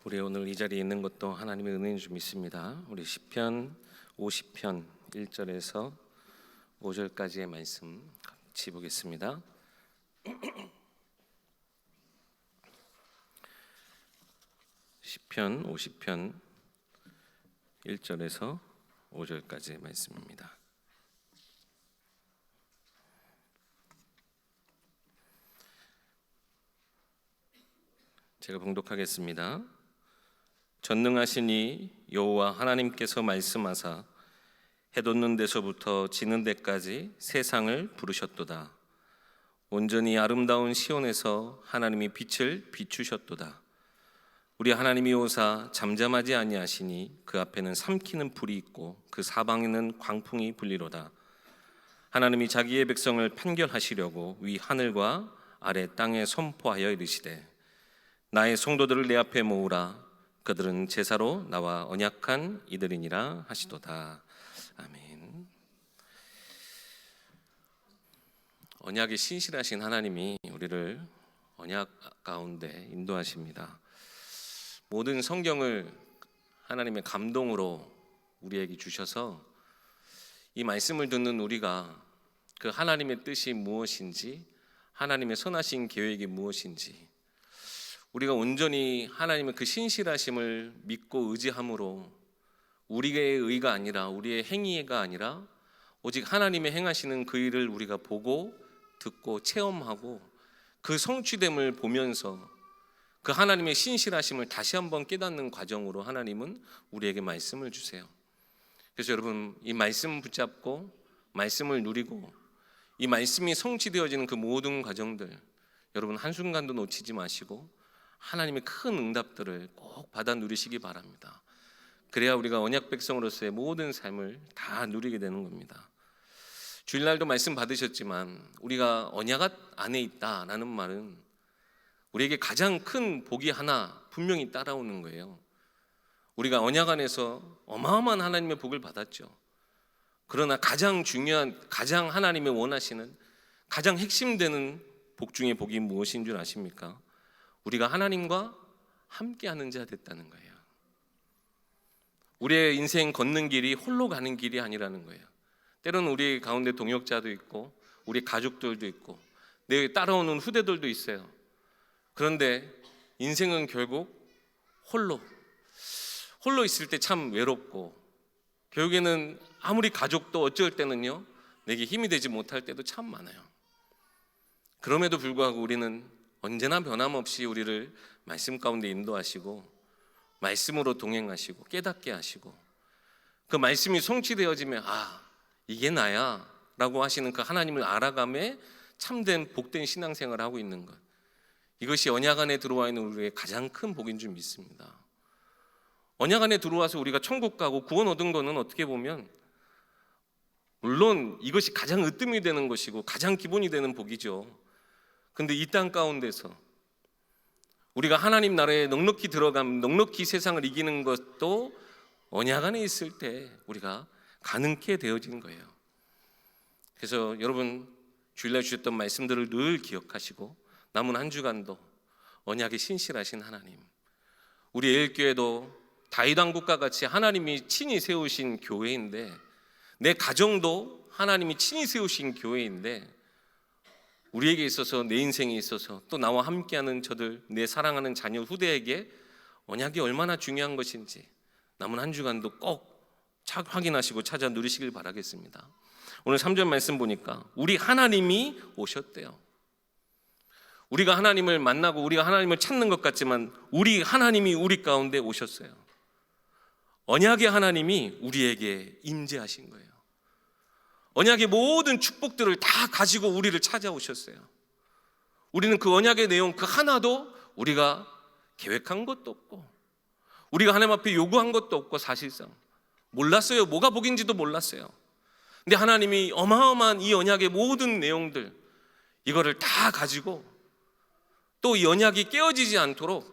우리 오늘 이 자리에 있는 것도 하나님의 은혜인 줄 믿습니다. 우리 시편 50편 1절에서 5절까지의 말씀 같이 보겠습니다. 시편 50편 1절에서 5절까지의 말씀입니다. 제가 봉독하겠습니다. 전능하시니 여호와 하나님께서 말씀하사 해 돋는 데서부터 지는 데까지 세상을 부르셨도다. 온전히 아름다운 시온에서 하나님이 빛을 비추셨도다. 우리 하나님이 오사 잠잠하지 아니하시니 그 앞에는 삼키는 불이 있고 그 사방에는 광풍이 불리로다. 하나님이 자기의 백성을 판결하시려고 위 하늘과 아래 땅에 선포하여 이르시되 나의 성도들을 내 앞에 모으라. 그들은 제사로 나와 언약한 이들이니라 하시도다. 아멘. 언약이 신실하신 하나님이 우리를 언약 가운데 인도하십니다. 모든 성경을 하나님의 감동으로 우리에게 주셔서 이 말씀을 듣는 우리가 그 하나님의 뜻이 무엇인지, 하나님의 선하신 계획이 무엇인지 우리가 온전히 하나님의 그 신실하심을 믿고 의지함으로 우리의 의가 아니라 우리의 행위가 아니라 오직 하나님의 행하시는 그 일을 우리가 보고 듣고 체험하고 그 성취됨을 보면서 그 하나님의 신실하심을 다시 한번 깨닫는 과정으로 하나님은 우리에게 말씀을 주세요. 그래서 여러분, 이 말씀 붙잡고 말씀을 누리고 이 말씀이 성취되어지는 그 모든 과정들 여러분 한순간도 놓치지 마시고 하나님의 큰 응답들을 꼭 받아 누리시기 바랍니다. 그래야 우리가 언약 백성으로서의 모든 삶을 다 누리게 되는 겁니다. 주일날도 말씀 받으셨지만 우리가 언약 안에 있다라는 말은 우리에게 가장 큰 복이 하나 분명히 따라오는 거예요. 우리가 언약 안에서 어마어마한 하나님의 복을 받았죠. 그러나 가장 중요한, 가장 하나님의 원하시는 가장 핵심되는 복 중에 복이 무엇인 줄 아십니까? 우리가 하나님과 함께하는 자 됐다는 거예요. 우리의 인생 걷는 길이 홀로 가는 길이 아니라는 거예요. 때로는 우리 가운데 동역자도 있고 우리 가족들도 있고 내 따라오는 후대들도 있어요. 그런데 인생은 결국 홀로 있을 때 참 외롭고 결국에는 아무리 가족도 어쩔 때는요 내게 힘이 되지 못할 때도 참 많아요. 그럼에도 불구하고 우리는 언제나 변함없이 우리를 말씀 가운데 인도하시고 말씀으로 동행하시고 깨닫게 하시고 그 말씀이 성취되어지면 이게 나야 라고 하시는 그 하나님을 알아감에 참된 복된 신앙생활을 하고 있는 것, 이것이 언약 안에 들어와 있는 우리의 가장 큰 복인 줄 믿습니다. 언약 안에 들어와서 우리가 천국 가고 구원 얻은 거는 어떻게 보면 물론 이것이 가장 으뜸이 되는 것이고 가장 기본이 되는 복이죠. 근데 이 땅 가운데서 우리가 하나님 나라에 넉넉히 들어가면 넉넉히 세상을 이기는 것도 언약 안에 있을 때 우리가 가능케 되어진 거예요. 그래서 여러분 주일날 주셨던 말씀들을 늘 기억하시고 남은 한 주간도 언약에 신실하신 하나님, 우리 에일교회도 다윗 왕국과 같이 하나님이 친히 세우신 교회인데 내 가정도 하나님이 친히 세우신 교회인데 우리에게 있어서 내 인생에 있어서 또 나와 함께하는 저들 내 사랑하는 자녀 후대에게 언약이 얼마나 중요한 것인지 남은 한 주간도 꼭 확인하시고 찾아 누리시길 바라겠습니다. 오늘 3절 말씀 보니까 우리 하나님이 오셨대요. 우리가 하나님을 만나고 우리가 하나님을 찾는 것 같지만 우리 하나님이 우리 가운데 오셨어요. 언약의 하나님이 우리에게 임재하신 거예요. 언약의 모든 축복들을 다 가지고 우리를 찾아오셨어요. 우리는 그 언약의 내용 그 하나도 우리가 계획한 것도 없고 우리가 하나님 앞에 요구한 것도 없고 사실상 몰랐어요. 뭐가 복인지도 몰랐어요. 근데 하나님이 어마어마한 이 언약의 모든 내용들 이거를 다 가지고 또 이 언약이 깨어지지 않도록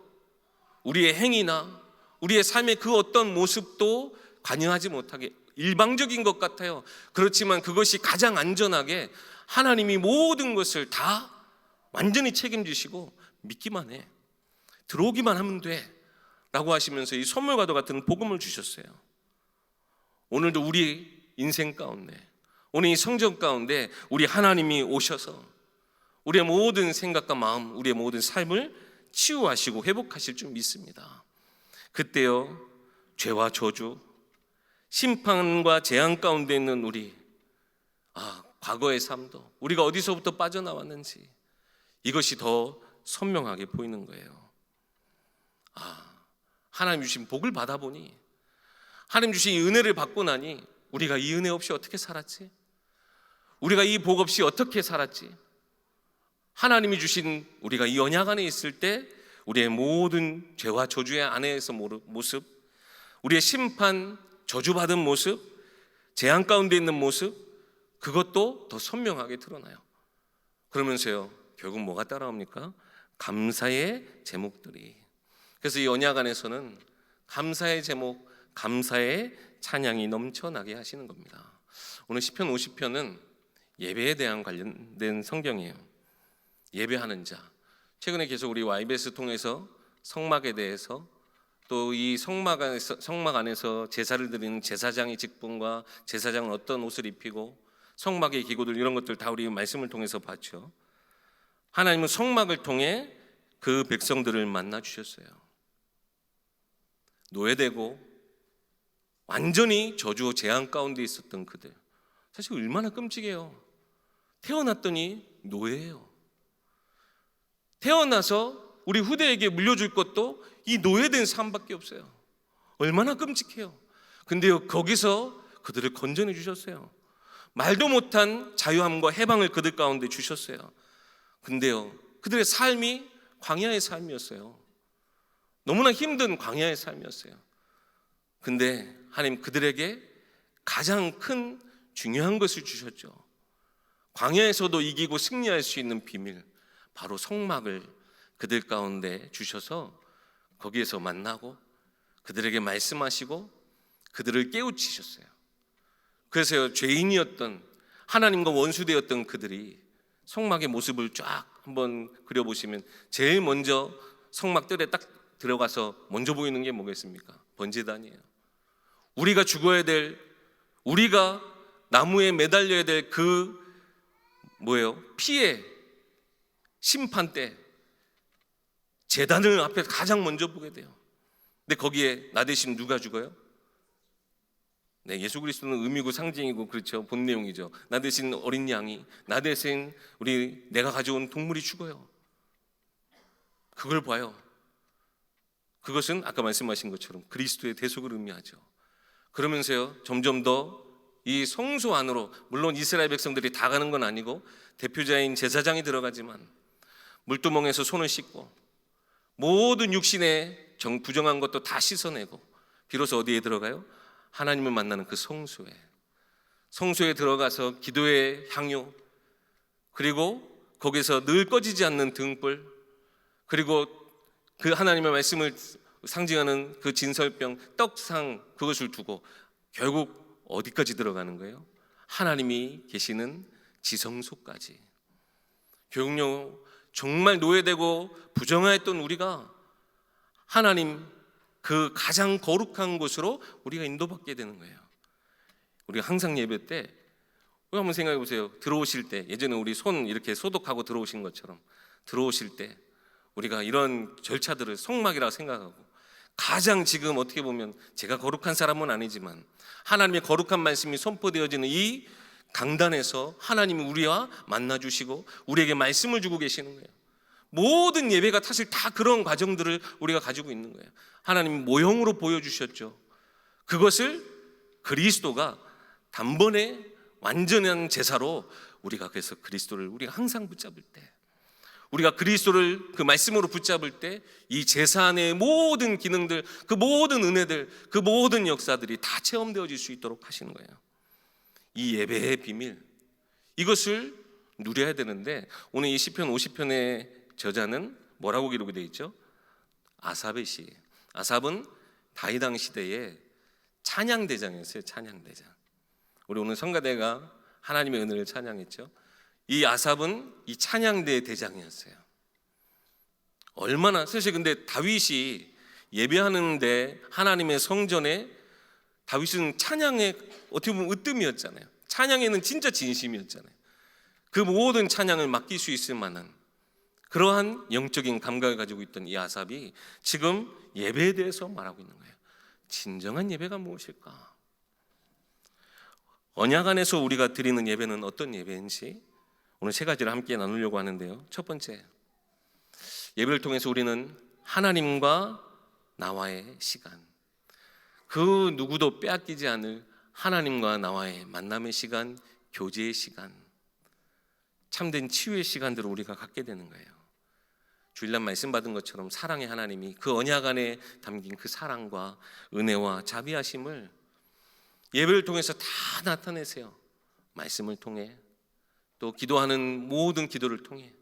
우리의 행위나 우리의 삶의 그 어떤 모습도 관여하지 못하게 일방적인 것 같아요. 그렇지만 그것이 가장 안전하게 하나님이 모든 것을 다 완전히 책임지시고 믿기만 해. 들어오기만 하면 돼 라고 하시면서 이 선물과도 같은 복음을 주셨어요. 오늘도 우리 인생 가운데, 오늘 이 성전 가운데 우리 하나님이 오셔서 우리의 모든 생각과 마음, 우리의 모든 삶을 치유하시고 회복하실 줄 믿습니다. 그때요, 죄와 저주, 심판과 재앙 가운데 있는 우리, 과거의 삶도 우리가 어디서부터 빠져나왔는지 이것이 더 선명하게 보이는 거예요. 하나님 주신 복을 받아보니, 하나님 주신 이 은혜를 받고 나니 우리가 이 은혜 없이 어떻게 살았지? 우리가 이 복 없이 어떻게 살았지? 하나님이 주신 우리가 이 언약 안에 있을 때 우리의 모든 죄와 저주의 안에서 모습, 우리의 심판, 저주받은 모습, 재앙 가운데 있는 모습, 그것도 더 선명하게 드러나요. 그러면서요, 결국 뭐가 따라옵니까? 감사의 제목들이. 그래서 이 언약 안에서는 감사의 제목, 감사의 찬양이 넘쳐나게 하시는 겁니다. 오늘 시편 50편은 예배에 대한 관련된 성경이에요. 예배하는 자. 최근에 계속 우리 YBS 통해서 성막에 대해서, 또 이 성막 안에서 제사를 드리는 제사장의 직분과 제사장은 어떤 옷을 입히고 성막의 기구들, 이런 것들 다 우리 말씀을 통해서 봤죠. 하나님은 성막을 통해 그 백성들을 만나 주셨어요. 노예되고 완전히 저주 재앙 가운데 있었던 그들, 사실 얼마나 끔찍해요. 태어났더니 노예예요. 태어나서 우리 후대에게 물려줄 것도 이 노예된 삶밖에 없어요. 얼마나 끔찍해요. 근데요, 거기서 그들을 건져내 주셨어요. 말도 못한 자유함과 해방을 그들 가운데 주셨어요. 근데요, 그들의 삶이 광야의 삶이었어요. 너무나 힘든 광야의 삶이었어요. 근데 하나님 그들에게 가장 큰 중요한 것을 주셨죠. 광야에서도 이기고 승리할 수 있는 비밀, 바로 성막을 그들 가운데 주셔서 거기에서 만나고 그들에게 말씀하시고 그들을 깨우치셨어요. 그래서 죄인이었던, 하나님과 원수되었던 그들이 성막의 모습을 쫙 한번 그려보시면 제일 먼저 성막 뜰에 딱 들어가서 먼저 보이는 게 뭐겠습니까? 번제단이에요. 우리가 죽어야 될, 우리가 나무에 매달려야 될 그 피의 심판 때 제단을 앞에 가장 먼저 보게 돼요. 근데 거기에 나 대신 누가 죽어요? 네, 예수 그리스도는 의미고 상징이고 그렇죠. 본 내용이죠. 나 대신 어린 양이, 나 대신 내가 가져온 동물이 죽어요. 그걸 봐요. 그것은 아까 말씀하신 것처럼 그리스도의 대속을 의미하죠. 그러면서요, 점점 더 이 성소 안으로, 물론 이스라엘 백성들이 다 가는 건 아니고 대표자인 제사장이 들어가지만 물두멍에서 손을 씻고 모든 육신의 부정한 것도 다 씻어내고 비로소 어디에 들어가요? 하나님을 만나는 그 성소에 들어가서 기도의 향유, 그리고 거기서 늘 꺼지지 않는 등불, 그리고 그 하나님의 말씀을 상징하는 그 진설병, 떡상, 그것을 두고 결국 어디까지 들어가는 거예요? 하나님이 계시는 지성소까지. 결국요, 정말 노예되고 부정하였던 우리가 하나님 그 가장 거룩한 곳으로 우리가 인도받게 되는 거예요. 우리가 항상 예배 때 한번 생각해 보세요. 들어오실 때, 예전에 우리 손 이렇게 소독하고 들어오신 것처럼 들어오실 때 우리가 이런 절차들을 성막이라고 생각하고, 가장 지금 어떻게 보면 제가 거룩한 사람은 아니지만 하나님의 거룩한 말씀이 선포되어지는 이 강단에서 하나님이 우리와 만나주시고 우리에게 말씀을 주고 계시는 거예요. 모든 예배가 사실 다 그런 과정들을 우리가 가지고 있는 거예요. 하나님이 모형으로 보여주셨죠. 그것을 그리스도가 단번에 완전한 제사로, 우리가 그래서 그리스도를 우리가 항상 붙잡을 때, 우리가 그리스도를 그 말씀으로 붙잡을 때 이 제사 안의 모든 기능들, 그 모든 은혜들, 그 모든 역사들이 다 체험되어질 수 있도록 하시는 거예요. 이 예배의 비밀, 이것을 누려야 되는데 오늘 이 시편 50편의 저자는 뭐라고 기록이 되어 있죠? 아삽의 시. 아삽은 다윗 시대의 찬양대장이었어요. 찬양대장. 우리 오늘 성가대가 하나님의 은혜를 찬양했죠. 이 아삽은 이 찬양대의 대장이었어요. 얼마나, 사실 근데 다윗이 예배하는데 하나님의 성전에 다윗은 찬양의 어떻게 보면 으뜸이었잖아요. 찬양에는 진짜 진심이었잖아요. 그 모든 찬양을 맡길 수 있을 만한 그러한 영적인 감각을 가지고 있던 이 아삽이 지금 예배에 대해서 말하고 있는 거예요. 진정한 예배가 무엇일까? 언약 안에서 우리가 드리는 예배는 어떤 예배인지 오늘 세 가지를 함께 나누려고 하는데요. 첫 번째, 예배를 통해서 우리는 하나님과 나와의 시간, 그 누구도 빼앗기지 않을 하나님과 나와의 만남의 시간, 교제의 시간, 참된 치유의 시간들을 우리가 갖게 되는 거예요. 주일날 말씀 받은 것처럼 사랑의 하나님이 그 언약 안에 담긴 그 사랑과 은혜와 자비하심을 예배를 통해서 다 나타내세요. 말씀을 통해, 또 기도하는 모든 기도를 통해,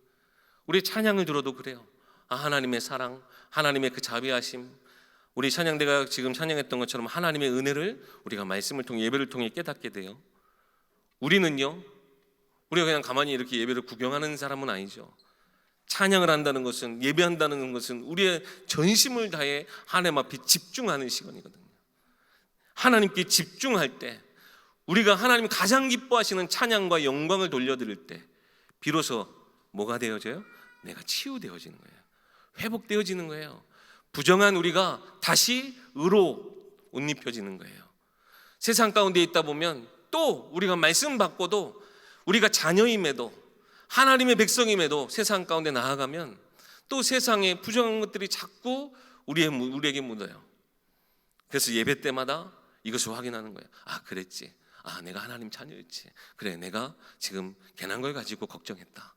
우리 찬양을 들어도 그래요. 하나님의 사랑, 하나님의 그 자비하심, 우리 찬양대가 지금 찬양했던 것처럼 하나님의 은혜를 우리가 말씀을 통해, 예배를 통해 깨닫게 돼요. 우리는요, 우리가 그냥 가만히 이렇게 예배를 구경하는 사람은 아니죠. 찬양을 한다는 것은, 예배한다는 것은 우리의 전심을 다해 하나님 앞에 집중하는 시간이거든요. 하나님께 집중할 때, 우리가 하나님이 가장 기뻐하시는 찬양과 영광을 돌려드릴 때 비로소 뭐가 되어져요? 내가 치유되어지는 거예요. 회복되어지는 거예요. 부정한 우리가 다시 의로 옷 입혀지는 거예요. 세상 가운데 있다 보면 또 우리가 말씀 받고도 우리가 자녀임에도 하나님의 백성임에도 세상 가운데 나아가면 또 세상의 부정한 것들이 자꾸 우리에게 묻어요. 그래서 예배 때마다 이것을 확인하는 거예요. 그랬지. 내가 하나님 자녀였지. 그래, 내가 지금 괜한 걸 가지고 걱정했다.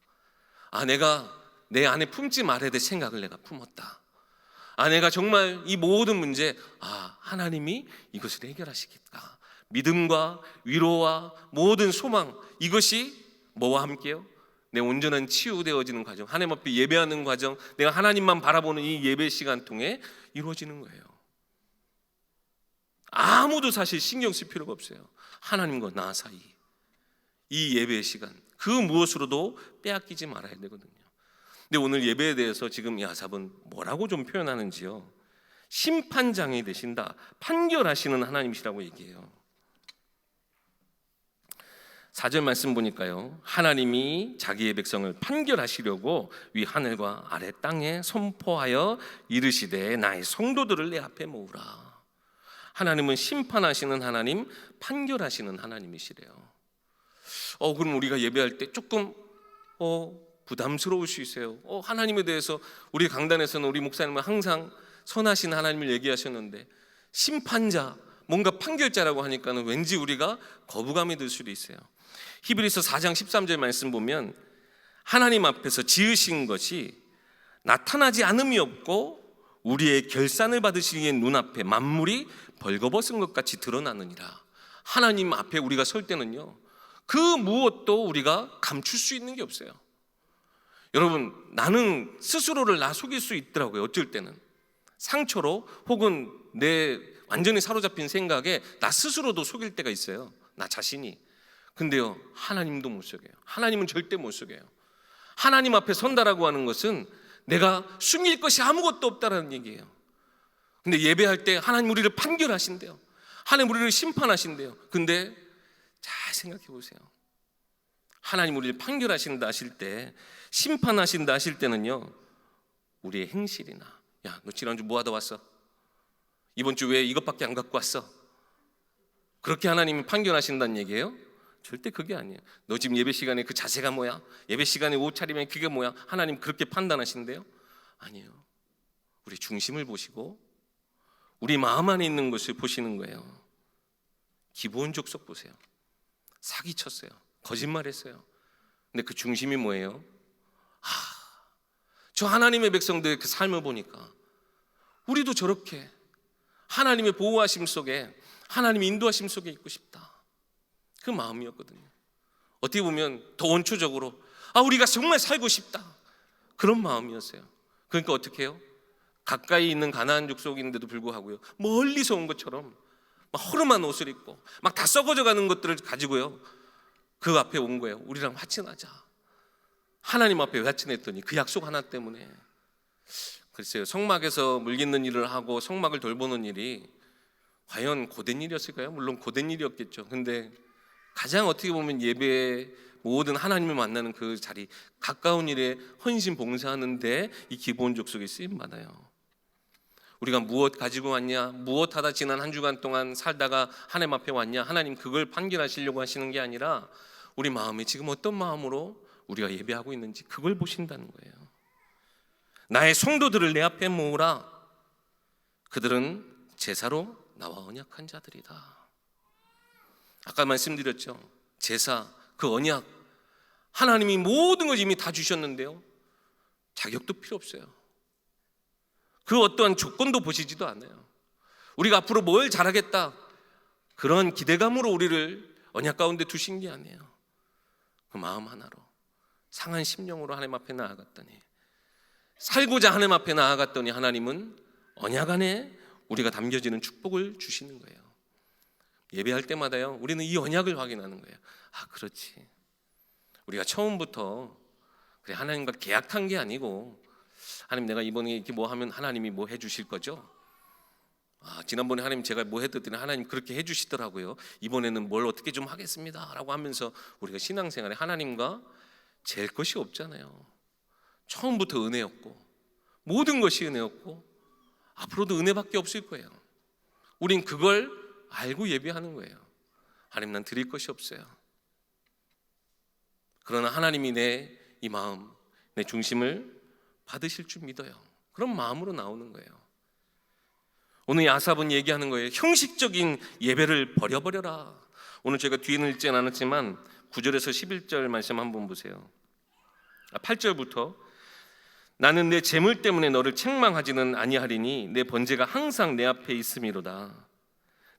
내가 내 안에 품지 말아야 될 생각을 내가 품었다. 내가 정말 이 모든 문제, 하나님이 이것을 해결하시겠다. 믿음과 위로와 모든 소망, 이것이 뭐와 함께요? 내 온전한 치유되어지는 과정, 하나님 앞에 예배하는 과정, 내가 하나님만 바라보는 이 예배 시간 통해 이루어지는 거예요. 아무도 사실 신경 쓸 필요가 없어요. 하나님과 나 사이 이 예배의 시간, 그 무엇으로도 빼앗기지 말아야 되거든요. 근데 오늘 예배에 대해서 지금 이 아삽은 뭐라고 좀 표현하는지요. 심판장이 되신다, 판결하시는 하나님이시라고 얘기해요. 4절 말씀 보니까요, 하나님이 자기의 백성을 판결하시려고 위 하늘과 아래 땅에 선포하여 이르시되 나의 성도들을 내 앞에 모으라. 하나님은 심판하시는 하나님, 판결하시는 하나님이시래요. 그럼 우리가 예배할 때 조금 부담스러울 수 있어요. 하나님에 대해서 우리 강단에서는 우리 목사님은 항상 선하신 하나님을 얘기하셨는데 심판자, 뭔가 판결자라고 하니까는 왠지 우리가 거부감이 들 수도 있어요. 히브리서 4장 13절 말씀 보면 하나님 앞에서 지으신 것이 나타나지 않음이 없고 우리의 결산을 받으시기에 눈앞에 만물이 벌거벗은 것 같이 드러나느니라. 하나님 앞에 우리가 설 때는요, 그 무엇도 우리가 감출 수 있는 게 없어요. 여러분, 나는 스스로를 나 속일 수 있더라고요. 어쩔 때는 상처로, 혹은 내 완전히 사로잡힌 생각에 나 스스로도 속일 때가 있어요. 나 자신이. 근데요, 하나님도 못 속여요. 하나님은 절대 못 속여요. 하나님 앞에 선다라고 하는 것은 내가 숨길 것이 아무것도 없다라는 얘기예요. 근데 예배할 때 하나님 우리를 판결하신대요. 하나님 우리를 심판하신대요. 근데 잘 생각해 보세요. 하나님 우리를 판결하신다 하실 때, 심판하신다 하실 때는요, 우리의 행실이나, 야, 너 지난주 뭐 하다 왔어? 이번 주 왜 이것밖에 안 갖고 왔어? 그렇게 하나님이 판결하신다는 얘기예요? 절대 그게 아니에요. 너 지금 예배 시간에 그 자세가 뭐야? 예배 시간에 옷 차리면 그게 뭐야? 하나님 그렇게 판단하신대요? 아니에요. 우리 중심을 보시고 우리 마음 안에 있는 것을 보시는 거예요. 기본 족속 보세요. 사기쳤어요. 거짓말했어요. 근데 그 중심이 뭐예요? 저 하나님의 백성들의 그 삶을 보니까 우리도 저렇게 하나님의 보호하심 속에, 하나님의 인도하심 속에 있고 싶다. 그 마음이었거든요. 어떻게 보면 더 원초적으로 우리가 정말 살고 싶다, 그런 마음이었어요. 그러니까 어떻게 해요? 가까이 있는 가나안 족속인데도 불구하고요, 멀리서 온 것처럼 막 허름한 옷을 입고 막 다 썩어져 가는 것들을 가지고요, 그 앞에 온 거예요. 우리랑 화친하자. 하나님 앞에 화친했더니 그 약속 하나 때문에 글쎄요, 성막에서 물깃는 일을 하고 성막을 돌보는 일이 과연 고된 일이었을까요? 물론 고된 일이었겠죠. 근데 가장 어떻게 보면 예배의 모든 하나님을 만나는 그 자리, 가까운 일에 헌신 봉사하는데 이 기본 족속에 쓰임 받아요. 우리가 무엇 가지고 왔냐, 무엇 하다 지난 한 주간 동안 살다가 하나님 앞에 왔냐, 하나님 그걸 판결하시려고 하시는 게 아니라 우리 마음이 지금 어떤 마음으로 우리가 예배하고 있는지 그걸 보신다는 거예요. 나의 성도들을 내 앞에 모으라. 그들은 제사로 나와 언약한 자들이다. 아까 말씀드렸죠. 제사, 그 언약, 하나님이 모든 걸 이미 다 주셨는데요, 자격도 필요 없어요. 그 어떠한 조건도 보시지도 않아요. 우리가 앞으로 뭘 잘하겠다, 그런 기대감으로 우리를 언약 가운데 두신 게 아니에요. 그 마음 하나로, 상한 심령으로 하나님 앞에 나아갔더니, 살고자 하나님 앞에 나아갔더니 하나님은 언약 안에 우리가 담겨지는 축복을 주시는 거예요. 예배할 때마다요, 우리는 이 언약을 확인하는 거예요. 아, 그렇지, 우리가 처음부터 그래 하나님과 계약한 게 아니고, 하나님 내가 이번에 이렇게 뭐 하면 하나님이 뭐 해주실 거죠? 아, 지난번에 하나님 제가 뭐 했더니 하나님 그렇게 해주시더라고요. 이번에는 뭘 어떻게 좀 하겠습니다 라고 하면서 우리가 신앙생활에 하나님과 잴 것이 없잖아요. 처음부터 은혜였고, 모든 것이 은혜였고, 앞으로도 은혜밖에 없을 거예요. 우린 그걸 알고 예배하는 거예요. 하나님, 난 드릴 것이 없어요. 그러나 하나님이 내 이 마음, 내 중심을 받으실 줄 믿어요. 그런 마음으로 나오는 거예요. 오늘 아삽은 얘기하는 거예요. 형식적인 예배를 버려버려라. 오늘 제가 뒤에는 읽지는 않았지만 9절에서 11절 말씀 한번 보세요. 8절부터 나는 내 재물 때문에 너를 책망하지는 아니하리니 내 번제가 항상 내 앞에 있음이로다.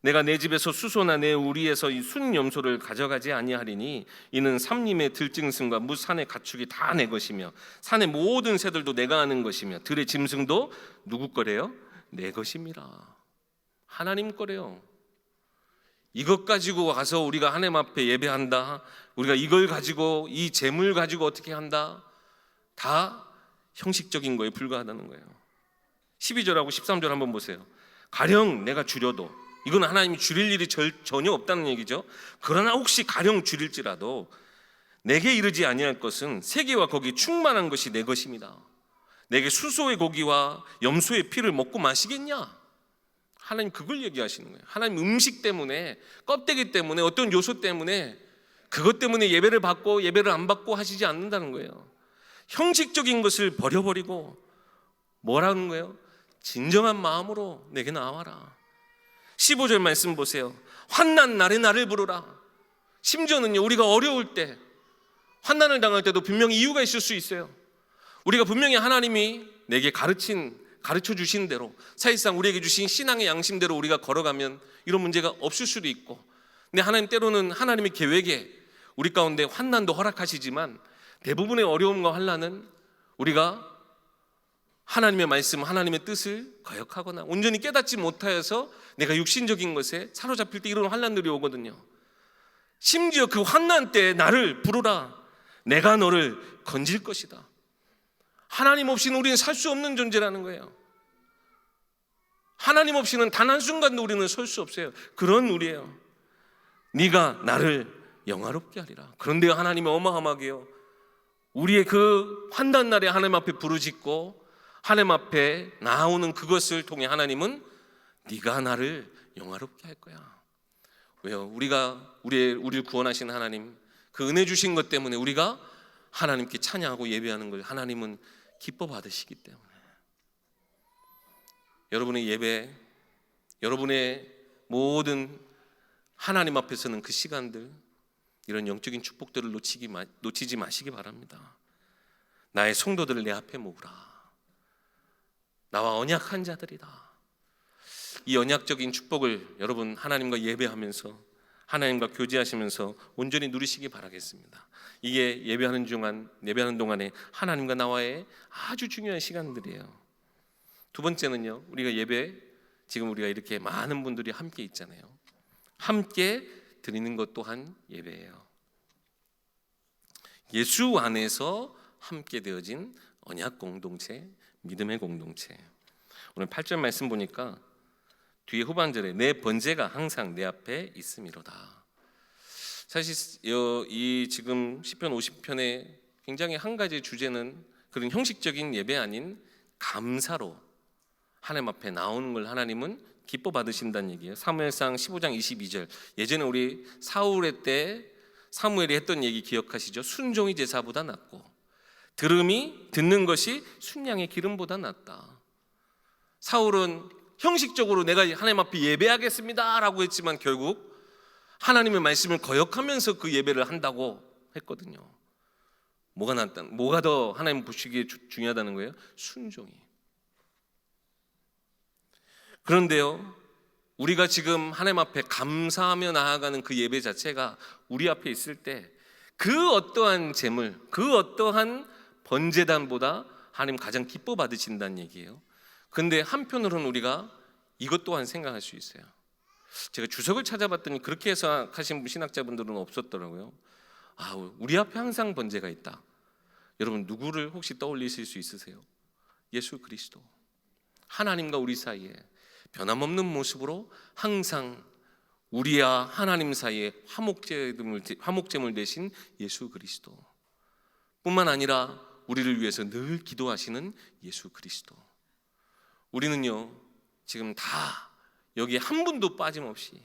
내가 내 집에서 수소나 내 우리에서 이 순염소를 가져가지 아니하리니 이는 삼림의 들짐승과 무산의 가축이 다 내 것이며 산의 모든 새들도 내가 아는 것이며 들의 짐승도 누구 거래요? 내 것임이라. 하나님 거래요. 이것 가지고 가서 우리가 하나님 앞에 예배한다, 우리가 이걸 가지고 이 재물 가지고 어떻게 한다, 다 형식적인 거에 불과하다는 거예요. 12절하고 13절 한번 보세요. 가령 내가 줄여도, 이건 하나님이 줄일 일이 전혀 없다는 얘기죠. 그러나 혹시 가령 줄일지라도 내게 이르지 아니할 것은 세계와 거기 충만한 것이 내 것입니다. 내게 수소의 고기와 염소의 피를 먹고 마시겠냐? 하나님 그걸 얘기하시는 거예요. 하나님 음식 때문에, 껍데기 때문에, 어떤 요소 때문에, 그것 때문에 예배를 받고 예배를 안 받고 하시지 않는다는 거예요. 형식적인 것을 버려버리고 뭐라는 거예요? 진정한 마음으로 내게 나와라. 15절 말씀 보세요. 환난 날에 나를 부르라. 심지어는요, 우리가 어려울 때, 환난을 당할 때도 분명히 이유가 있을 수 있어요. 우리가 분명히 하나님이 내게 가르쳐 주신 대로, 사실상 우리에게 주신 신앙의 양심대로 우리가 걸어가면 이런 문제가 없을 수도 있고, 근데 하나님 때로는 하나님의 계획에 우리 가운데 환난도 허락하시지만 대부분의 어려움과 환난은 우리가 하나님의 말씀, 하나님의 뜻을 거역하거나 온전히 깨닫지 못하여서 내가 육신적인 것에 사로잡힐 때 이런 환난들이 오거든요. 심지어 그 환난 때 나를 부르라. 내가 너를 건질 것이다. 하나님 없이는 우리는 살 수 없는 존재라는 거예요. 하나님 없이는 단 한순간도 우리는 설 수 없어요. 그런 우리예요. 네가 나를 영화롭게 하리라. 그런데 하나님이 어마어마하게요, 우리의 그 환난 날에 하나님 앞에 부르짖고 하나님 앞에 나오는 그것을 통해 하나님은 네가 나를 영화롭게 할 거야. 왜요? 우리를 구원하신 하나님, 그 은혜 주신 것 때문에 우리가 하나님께 찬양하고 예배하는 걸 하나님은 기뻐 받으시기 때문에, 여러분의 예배, 여러분의 모든 하나님 앞에서는 그 시간들, 이런 영적인 축복들을 놓치지 마시기 바랍니다. 나의 성도들을 내 앞에 모으라. 나와 언약한 자들이다. 이 언약적인 축복을 여러분 하나님과 예배하면서, 하나님과 교제하시면서 온전히 누리시기 바라겠습니다. 이게 예배하는 동안에 하나님과 나와의 아주 중요한 시간들이에요. 두 번째는요, 우리가 예배, 지금 우리가 이렇게 많은 분들이 함께 있잖아요. 함께 드리는 것 또한 예배예요. 예수 안에서 함께 되어진 언약 공동체, 믿음의 공동체. 오늘 8절 말씀 보니까 뒤에 후반절에 내 번제가 항상 내 앞에 있음이로다. 사실 이 지금 시편 50편의 굉장히 한 가지 주제는 그런 형식적인 예배 아닌 감사로 하나님 앞에 나오는 걸 하나님은 기뻐 받으신다는 얘기예요. 사무엘상 15장 22절. 예전에 우리 사울의 때 사무엘이 했던 얘기 기억하시죠? 순종이 제사보다 낫고 듣는 것이 순양의 기름보다 낫다. 사울은 형식적으로 내가 하나님 앞에 예배하겠습니다 라고 했지만 결국 하나님의 말씀을 거역하면서 그 예배를 한다고 했거든요. 뭐가 더 하나님 보시기에 중요하다는 거예요? 순종이. 그런데요, 우리가 지금 하나님 앞에 감사하며 나아가는 그 예배 자체가 우리 앞에 있을 때 그 어떠한 제물, 그 어떠한 번제단보다 하나님 가장 기뻐 받으신다는 얘기예요. 근데 한편으로는 우리가 이것 또한 생각할 수 있어요. 제가 주석을 찾아봤더니 그렇게 해서 하신 신학자분들은 없었더라고요. 우리 앞에 항상 번제가 있다. 여러분 누구를 혹시 떠올리실 수 있으세요? 예수 그리스도. 하나님과 우리 사이에 변함없는 모습으로 항상 우리와 하나님 사이에 화목제물 되신 예수 그리스도 뿐만 아니라 우리를 위해서 늘 기도하시는 예수 그리스도. 우리는요 지금 다 여기에 한 분도 빠짐없이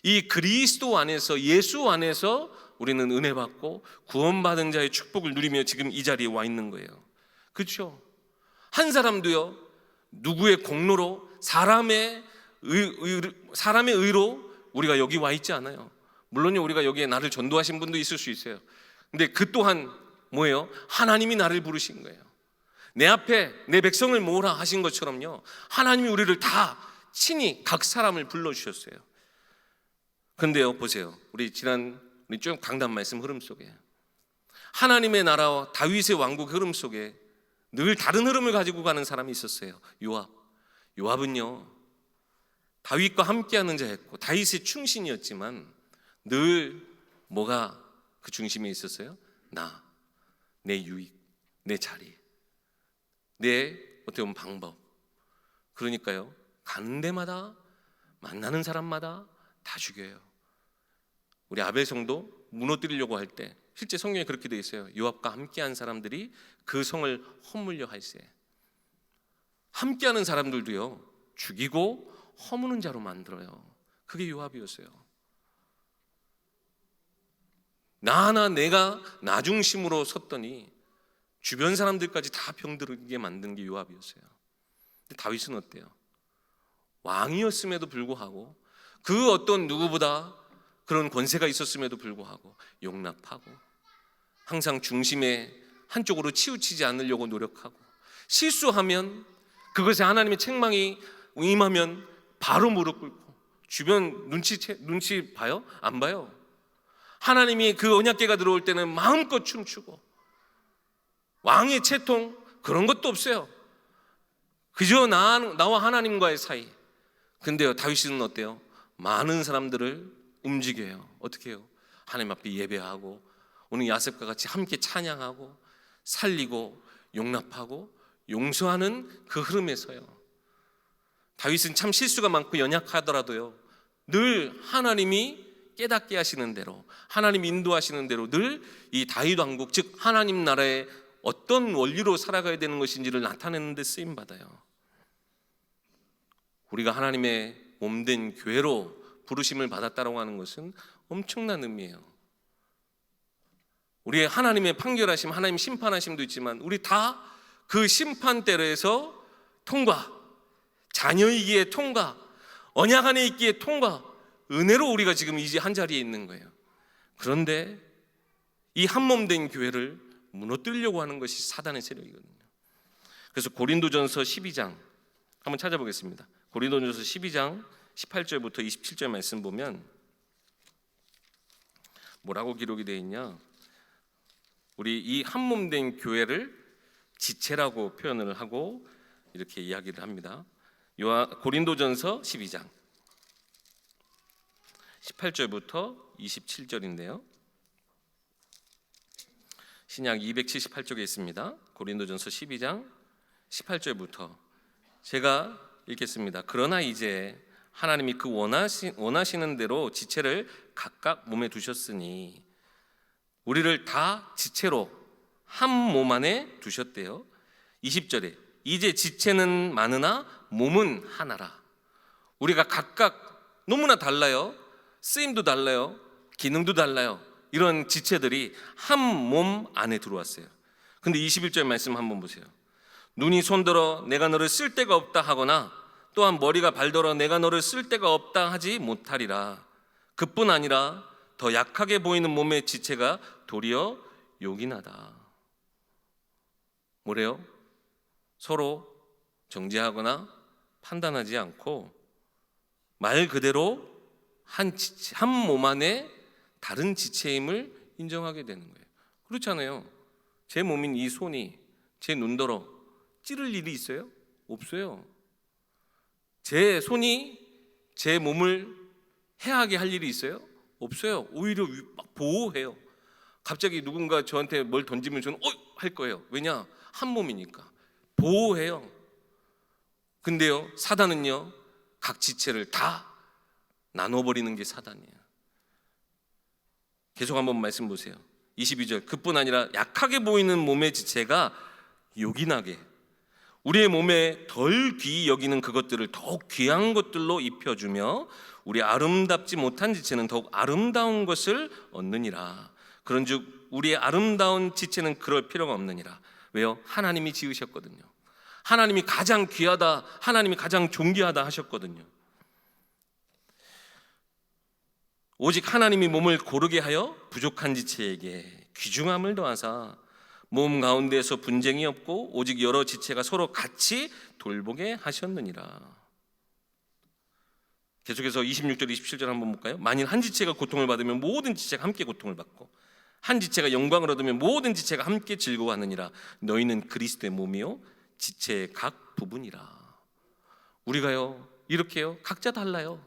이 그리스도 안에서, 예수 안에서 우리는 은혜 받고 구원받은 자의 축복을 누리며 지금 이 자리에 와 있는 거예요. 그렇죠? 한 사람도요 누구의 공로로 사람의 의로 우리가 여기 와 있지 않아요. 물론요 우리가 여기에 나를 전도하신 분도 있을 수 있어요. 근데 그 또한 뭐예요? 하나님이 나를 부르신 거예요. 내 앞에 내 백성을 모으라 하신 것처럼요 하나님이 우리를 다 친히 각 사람을 불러주셨어요. 그런데요 보세요, 우리 쭉 강단 말씀 흐름 속에 하나님의 나라와 다윗의 왕국 흐름 속에 늘 다른 흐름을 가지고 가는 사람이 있었어요. 요압은요 다윗과 함께하는 자였고 다윗의 충신이었지만 늘 뭐가 그 중심에 있었어요? 내 유익, 내 자리, 내 어떻게 보면 방법. 그러니까요 가는 데마다 만나는 사람마다 다 죽여요. 우리 아벨성도 무너뜨리려고 할 때 실제 성경에 그렇게 되어 있어요. 요압과 함께한 사람들이 그 성을 허물려 할세. 함께하는 사람들도요 죽이고 허무는 자로 만들어요. 그게 요압이었어요. 내가 나 중심으로 섰더니 주변 사람들까지 다 병들게 만든 게 요압이었어요. 근데 다윗은 어때요? 왕이었음에도 불구하고 그 어떤 누구보다 그런 권세가 있었음에도 불구하고 용납하고 항상 중심에 한쪽으로 치우치지 않으려고 노력하고 실수하면 그것에 하나님의 책망이 임하면 바로 무릎 꿇고 주변 눈치 봐요? 안 봐요. 하나님이 그 언약궤가 들어올 때는 마음껏 춤추고 왕의 채통 그런 것도 없어요. 그저 나와 하나님과의 사이. 근데요 다윗은 어때요? 많은 사람들을 움직여요. 어떻게 해요? 하나님 앞에 예배하고 오늘 야셉과 같이 함께 찬양하고 살리고 용납하고 용서하는 그 흐름에서요 다윗은 참 실수가 많고 연약하더라도요 늘 하나님이 깨닫게 하시는 대로 하나님 인도하시는 대로 늘 이 다윗 왕국 즉 하나님 나라의 어떤 원리로 살아가야 되는 것인지를 나타내는 데 쓰임받아요. 우리가 하나님의 몸된 교회로 부르심을 받았다고 하는 것은 엄청난 의미예요. 우리의 하나님의 판결하심, 하나님 심판하심도 있지만 우리 다 그 심판대로에서 통과, 자녀이기에 통과, 언약 안에 있기에 통과, 은혜로 우리가 지금 이제 한 자리에 있는 거예요. 그런데 이 한몸된 교회를 무너뜨리려고 하는 것이 사단의 세력이거든요. 그래서 고린도전서 12장 한번 찾아보겠습니다. 고린도전서 12장 18절부터 27절 말씀 보면 뭐라고 기록이 되어 있냐? 우리 이 한몸된 교회를 지체라고 표현을 하고 이렇게 이야기를 합니다. 고린도전서 12장 18절부터 27절인데요. 신약 278쪽에 있습니다. 고린도전서 12장 18절부터 제가 읽겠습니다. 그러나 이제 하나님이 그 원하시는 대로 지체를 각각 몸에 두셨으니 우리를 다 지체로 한 몸 안에 두셨대요. 20절에 이제 지체는 많으나 몸은 하나라. 우리가 각각 너무나 달라요. 쓰임도 달라요. 기능도 달라요. 이런 지체들이 한 몸 안에 들어왔어요. 근데 21절 말씀 한번 보세요. 눈이 손들어 내가 너를 쓸 데가 없다 하거나 또한 머리가 발들어 내가 너를 쓸 데가 없다 하지 못하리라. 그뿐 아니라 더 약하게 보이는 몸의 지체가 도리어 요긴하다. 뭐래요? 서로 정죄하거나 판단하지 않고 말 그대로 한 몸 안에 다른 지체임을 인정하게 되는 거예요. 그렇잖아요. 제 몸인 이 손이 제 눈더러 찌를 일이 있어요? 없어요. 제 손이 제 몸을 해하게 할 일이 있어요? 없어요. 오히려 막 보호해요. 갑자기 누군가 저한테 뭘 던지면 저는 할 거예요. 왜냐? 한 몸이니까 보호해요. 근데요, 사단은요, 각 지체를 다 나눠버리는 게 사단이에요. 계속 한번 말씀 보세요. 22절 그뿐 아니라 약하게 보이는 몸의 지체가 요긴하게 우리의 몸에 덜 귀히 여기는 그것들을 더욱 귀한 것들로 입혀주며 우리 아름답지 못한 지체는 더욱 아름다운 것을 얻느니라. 그런즉 우리의 아름다운 지체는 그럴 필요가 없느니라. 왜요? 하나님이 지으셨거든요. 하나님이 가장 귀하다, 하나님이 가장 존귀하다 하셨거든요. 오직 하나님이 몸을 고르게 하여 부족한 지체에게 귀중함을 더하사 몸 가운데에서 분쟁이 없고 오직 여러 지체가 서로 같이 돌보게 하셨느니라. 계속해서 26절 27절 한번 볼까요? 만일 한 지체가 고통을 받으면 모든 지체가 함께 고통을 받고 한 지체가 영광을 얻으면 모든 지체가 함께 즐거워하느니라. 너희는 그리스도의 몸이요 지체의 각 부분이라. 우리가요 이렇게요 각자 달라요.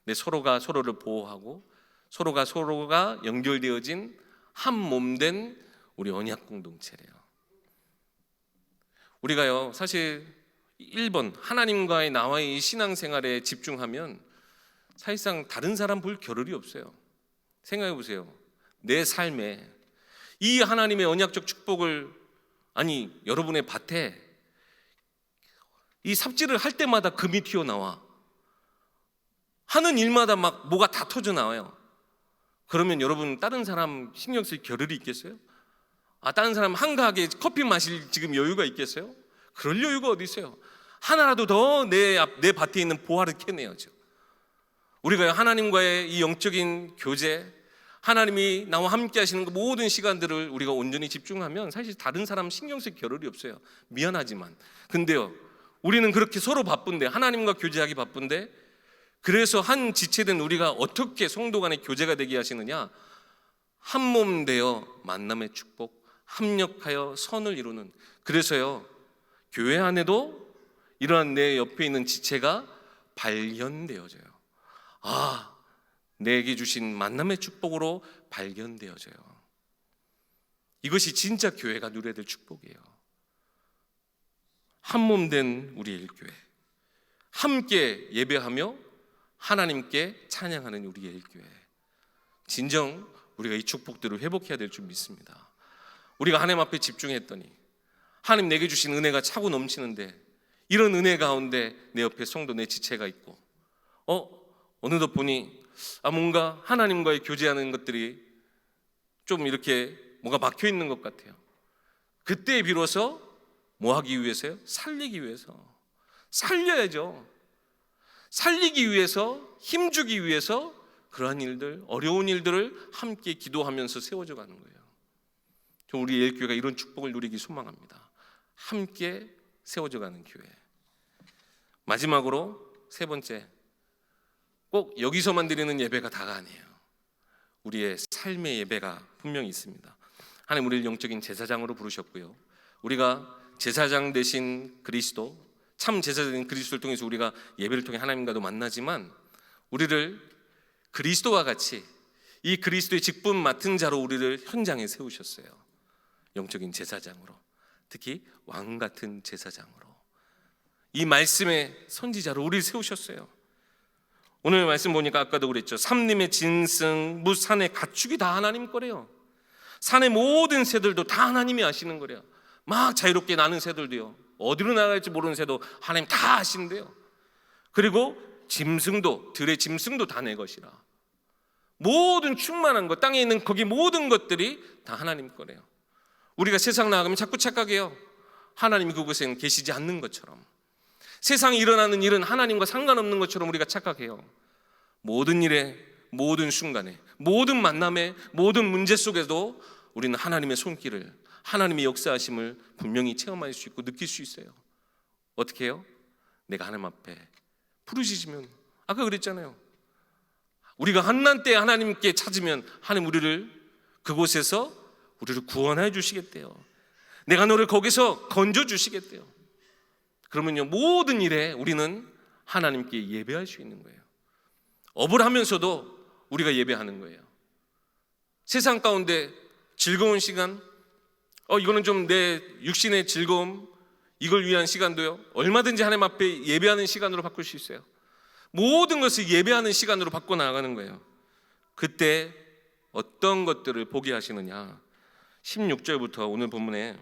네, 서로가 서로를 보호하고 서로가 연결되어진 한 몸된 우리 언약 공동체래요. 우리가요 사실 1번 하나님과의 나와의 이 신앙생활에 집중하면 사실상 다른 사람 볼 겨를이 없어요. 생각해 보세요. 내 삶에 이 하나님의 언약적 축복을 여러분의 밭에 이 삽질을 할 때마다 금이 튀어나와 하는 일마다 막 뭐가 다 터져 나와요. 그러면 여러분 다른 사람 신경 쓸 겨를이 있겠어요? 다른 사람 한가하게 커피 마실 지금 여유가 있겠어요? 그럴 여유가 어디 있어요? 하나라도 더 내 밭에 있는 보화를 캐내야죠. 우리가 하나님과의 이 영적인 교제, 하나님이 나와 함께 하시는 그 모든 시간들을 우리가 온전히 집중하면 사실 다른 사람 신경 쓸 겨를이 없어요. 미안하지만. 근데요, 우리는 그렇게 서로 바쁜데, 하나님과 교제하기 바쁜데, 그래서 한 지체된 우리가 어떻게 성도 간의 교제가 되게 하시느냐? 한 몸 되어 만남의 축복, 합력하여 선을 이루는. 그래서요 교회 안에도 이러한 내 옆에 있는 지체가 발견되어져요. 내게 주신 만남의 축복으로 발견되어져요. 이것이 진짜 교회가 누려야 될 축복이에요. 한 몸 된 우리의 일교회, 함께 예배하며 하나님께 찬양하는 우리의 일교회. 진정 우리가 이 축복들을 회복해야 될 줄 믿습니다. 우리가 하나님 앞에 집중했더니 하나님 내게 주신 은혜가 차고 넘치는데 이런 은혜 가운데 내 옆에 성도 내 지체가 있고 어느덧 보니 뭔가 하나님과의 교제하는 것들이 좀 이렇게 뭐가 막혀 있는 것 같아요. 그때 비로소 뭐 하기 위해서요? 살리기 위해서. 살려야죠. 살리기 위해서, 힘주기 위해서 그러한 일들, 어려운 일들을 함께 기도하면서 세워져 가는 거예요. 우리 예일교회가 이런 축복을 누리기 소망합니다. 함께 세워져 가는 교회. 마지막으로 세 번째, 꼭 여기서만 드리는 예배가 다가 아니에요. 우리의 삶의 예배가 분명히 있습니다. 하나님 우리를 영적인 제사장으로 부르셨고요, 우리가 제사장 되신 그리스도, 참 제사장인 그리스도를 통해서 우리가 예배를 통해 하나님과도 만나지만 우리를 그리스도와 같이 이 그리스도의 직분 맡은 자로 우리를 현장에 세우셨어요. 영적인 제사장으로 특히 왕 같은 제사장으로, 이 말씀의 선지자로 우리를 세우셨어요. 오늘 말씀 보니까 아까도 그랬죠. 삼림의 진승, 무산의 가축이 다 하나님 거래요. 산의 모든 새들도 다 하나님이 아시는 거래요. 막 자유롭게 나는 새들도요, 어디로 나갈지 모르는 새도 하나님 다 아신대요. 그리고 짐승도, 들의 짐승도 다 내 것이라. 모든 충만한 것, 땅에 있는 거기 모든 것들이 다 하나님 거래요. 우리가 세상 나가면 자꾸 착각해요. 하나님이 그곳에는 계시지 않는 것처럼, 세상에 일어나는 일은 하나님과 상관없는 것처럼 우리가 착각해요. 모든 일에, 모든 순간에, 모든 만남에, 모든 문제 속에도 우리는 하나님의 손길을, 하나님의 역사하심을 분명히 체험할 수 있고 느낄 수 있어요. 어떻게 해요? 내가 하나님 앞에 부르짖으면, 아까 그랬잖아요. 우리가 환난 때 하나님께 찾으면 하나님 우리를 그곳에서 우리를 구원해 주시겠대요. 내가 너를 거기서 건져 주시겠대요. 그러면요, 모든 일에 우리는 하나님께 예배할 수 있는 거예요. 업을 하면서도 우리가 예배하는 거예요. 세상 가운데 즐거운 시간, 이거는 좀 내 육신의 즐거움, 이걸 위한 시간도요, 얼마든지 하나님 앞에 예배하는 시간으로 바꿀 수 있어요. 모든 것을 예배하는 시간으로 바꿔 나가는 거예요. 그때 어떤 것들을 보게 하시느냐. 16절부터 오늘 본문에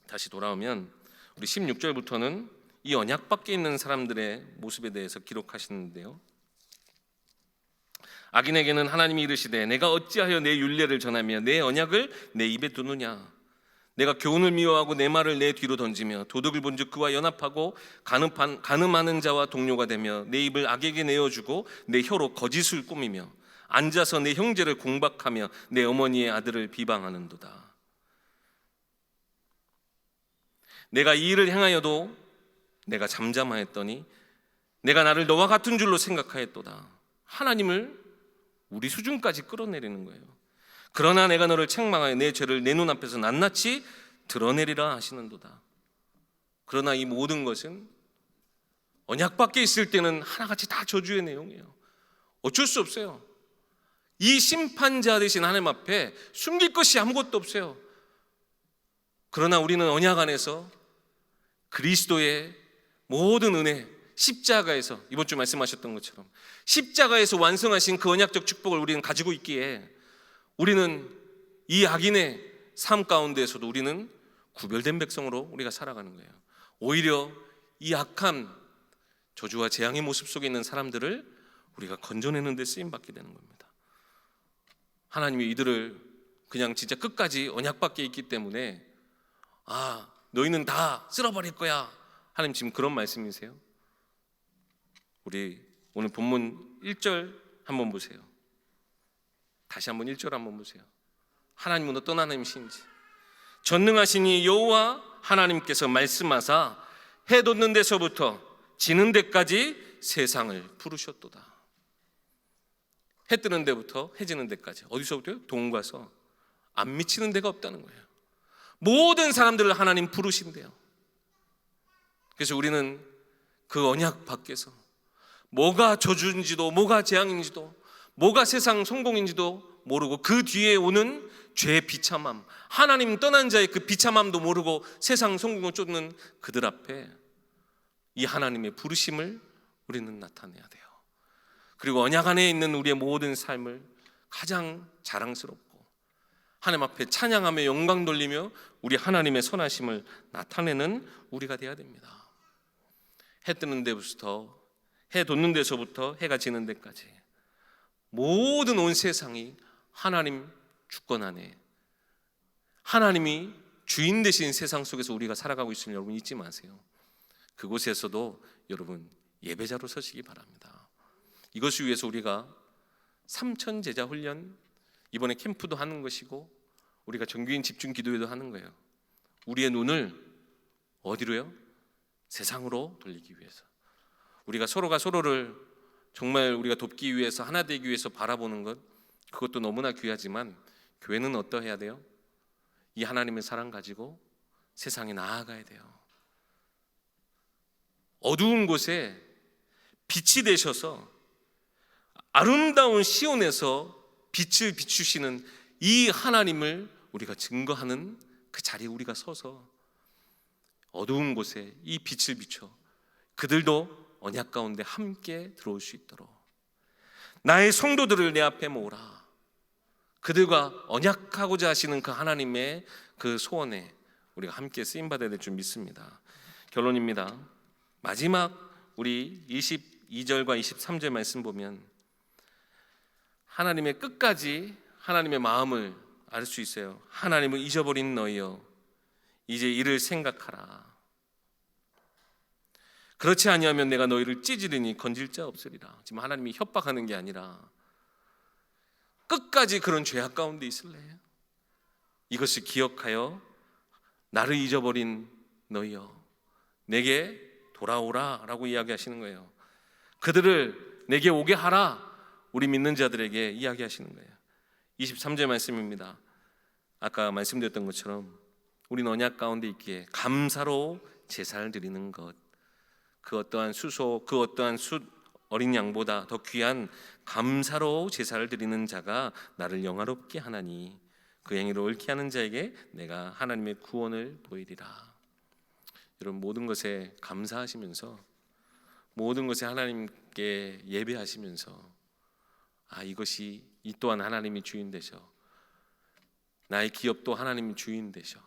다시 돌아오면, 우리 16절부터는 이 언약 밖에 있는 사람들의 모습에 대해서 기록하시는데요. 악인에게는 하나님이 이르시되 내가 어찌하여 내 율례를 전하며 내 언약을 내 입에 두느냐. 내가 교훈을 미워하고 내 말을 내 뒤로 던지며 도둑을 본즉 그와 연합하고 간음하는 자와 동료가 되며 내 입을 악에게 내어주고 내 혀로 거짓을 꾸미며 앉아서 내 형제를 공박하며 내 어머니의 아들을 비방하는도다. 내가 이 일을 행하여도 내가 잠잠하였더니 내가 나를 너와 같은 줄로 생각하였도다. 하나님을 우리 수준까지 끌어내리는 거예요. 그러나 내가 너를 책망하여 내 죄를 내 눈앞에서 낱낱이 드러내리라 하시는도다. 그러나 이 모든 것은 언약 밖에 있을 때는 하나같이 다 저주의 내용이에요. 어쩔 수 없어요. 이 심판자 되신 하나님 앞에 숨길 것이 아무것도 없어요. 그러나 우리는 언약 안에서 그리스도의 모든 은혜, 십자가에서, 이번 주 말씀하셨던 것처럼 십자가에서 완성하신 그 언약적 축복을 우리는 가지고 있기에 우리는 이 악인의 삶 가운데에서도 우리는 구별된 백성으로 우리가 살아가는 거예요. 오히려 이 악한 저주와 재앙의 모습 속에 있는 사람들을 우리가 건져내는 데 쓰임받게 되는 겁니다. 하나님이 이들을 그냥 진짜 끝까지 언약 밖에 있기 때문에 너희는 다 쓸어버릴 거야, 하나님 지금 그런 말씀이세요? 우리 오늘 본문 1절 한번 보세요. 다시 한번 1절 한번 보세요. 하나님은 어떤 하나님이신지. 전능하시니 여호와 하나님께서 말씀하사 해 돋는 데서부터 지는 데까지 세상을 부르셨도다. 해 뜨는 데부터 해 지는 데까지, 어디서부터요? 동가서 안 미치는 데가 없다는 거예요. 모든 사람들을 하나님 부르신대요. 그래서 우리는 그 언약 밖에서 뭐가 저주인지도 뭐가 재앙인지도 뭐가 세상 성공인지도 모르고 그 뒤에 오는 죄의 비참함, 하나님 떠난 자의 그 비참함도 모르고 세상 성공을 쫓는 그들 앞에 이 하나님의 부르심을 우리는 나타내야 돼요. 그리고 언약 안에 있는 우리의 모든 삶을 가장 자랑스럽고 하나님 앞에 찬양하며 영광 돌리며 우리 하나님의 선하심을 나타내는 우리가 돼야 됩니다. 해 뜨는 데부터, 해 돋는 데서부터 해가 지는 데까지 모든 온 세상이 하나님 주권 안에, 하나님이 주인 되신 세상 속에서 우리가 살아가고 있으면 여러분 잊지 마세요. 그곳에서도 여러분 예배자로 서시기 바랍니다. 이것을 위해서 우리가 3천 제자 훈련, 이번에 캠프도 하는 것이고 우리가 정규인 집중 기도회도 하는 거예요. 우리의 눈을 어디로요? 세상으로 돌리기 위해서. 우리가 서로가 서로를 정말 우리가 돕기 위해서, 하나 되기 위해서 바라보는 것, 그것도 너무나 귀하지만 교회는 어떠해야 돼요? 이 하나님의 사랑 가지고 세상에 나아가야 돼요. 어두운 곳에 빛이 되셔서 아름다운 시온에서 빛을 비추시는 이 하나님을 우리가 증거하는 그 자리에 우리가 서서 어두운 곳에 이 빛을 비춰 그들도 언약 가운데 함께 들어올 수 있도록 나의 성도들을 내 앞에 모으라. 그들과 언약하고자 하시는 그 하나님의 그 소원에 우리가 함께 쓰임받아야 될 줄 믿습니다. 결론입니다. 마지막 우리 22절과 23절 말씀 보면 하나님의 끝까지 하나님의 마음을 알 수 있어요. 하나님을 잊어버린 너희여 이제 이를 생각하라. 그렇지 아니하면 내가 너희를 찢으리니 건질 자 없으리라. 지금 하나님이 협박하는 게 아니라 끝까지 그런 죄악 가운데 있을래? 이것을 기억하여 나를 잊어버린 너희여 내게 돌아오라 라고 이야기하시는 거예요. 그들을 내게 오게 하라. 우리 믿는 자들에게 이야기하시는 거예요. 23절 말씀입니다. 아까 말씀드렸던 것처럼 우리는 언약 가운데 있기에 감사로 제사를 드리는 것, 그 어떠한 수소, 그 어떠한 숫 어린 양보다 더 귀한 감사로 제사를 드리는 자가 나를 영화롭게 하나니 그 행위로 옳게 하는 자에게 내가 하나님의 구원을 보이리라. 여러분 모든 것에 감사하시면서 모든 것에 하나님께 예배하시면서 이것이 이 또한 하나님이 주인 되셔. 나의 기업도 하나님이 주인 되셔.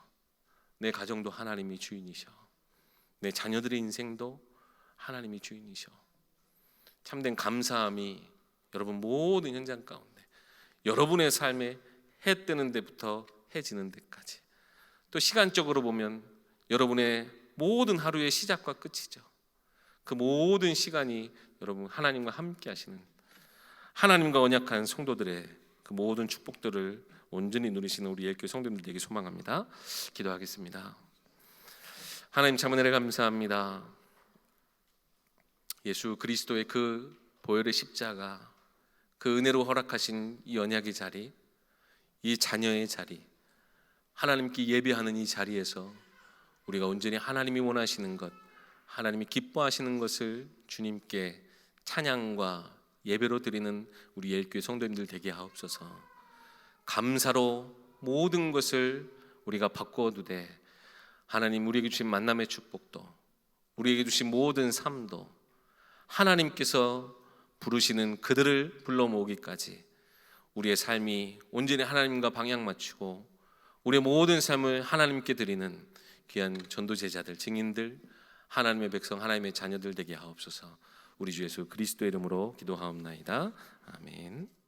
내 가정도 하나님이 주인이셔. 내 자녀들의 인생도 하나님이 주인이셔. 참된 감사함이 여러분 모든 현장 가운데 여러분의 삶에 해 뜨는 데부터 해 지는 데까지 또 시간적으로 보면 여러분의 모든 하루의 시작과 끝이죠. 그 모든 시간이 여러분 하나님과 함께 하시는 하나님과 언약한 성도들의 그 모든 축복들을 온전히 누리시는 우리 예일교회 성도님들 되게 소망합니다. 기도하겠습니다. 하나님 참 은혜를 감사합니다. 예수 그리스도의 그 보혈의 십자가, 그 은혜로 허락하신 이 언약의 자리, 이 자녀의 자리, 하나님께 예배하는 이 자리에서 우리가 온전히 하나님이 원하시는 것, 하나님이 기뻐하시는 것을 주님께 찬양과 예배로 드리는 우리 예일교회 성도님들 되게 하옵소서. 감사로 모든 것을 우리가 바꾸어두되 하나님 우리에게 주신 만남의 축복도 우리에게 주신 모든 삶도 하나님께서 부르시는 그들을 불러 모으기까지 우리의 삶이 온전히 하나님과 방향 맞추고 우리의 모든 삶을 하나님께 드리는 귀한 전도 제자들, 증인들, 하나님의 백성, 하나님의 자녀들 되게 하옵소서. 우리 주 예수 그리스도의 이름으로 기도하옵나이다. 아멘.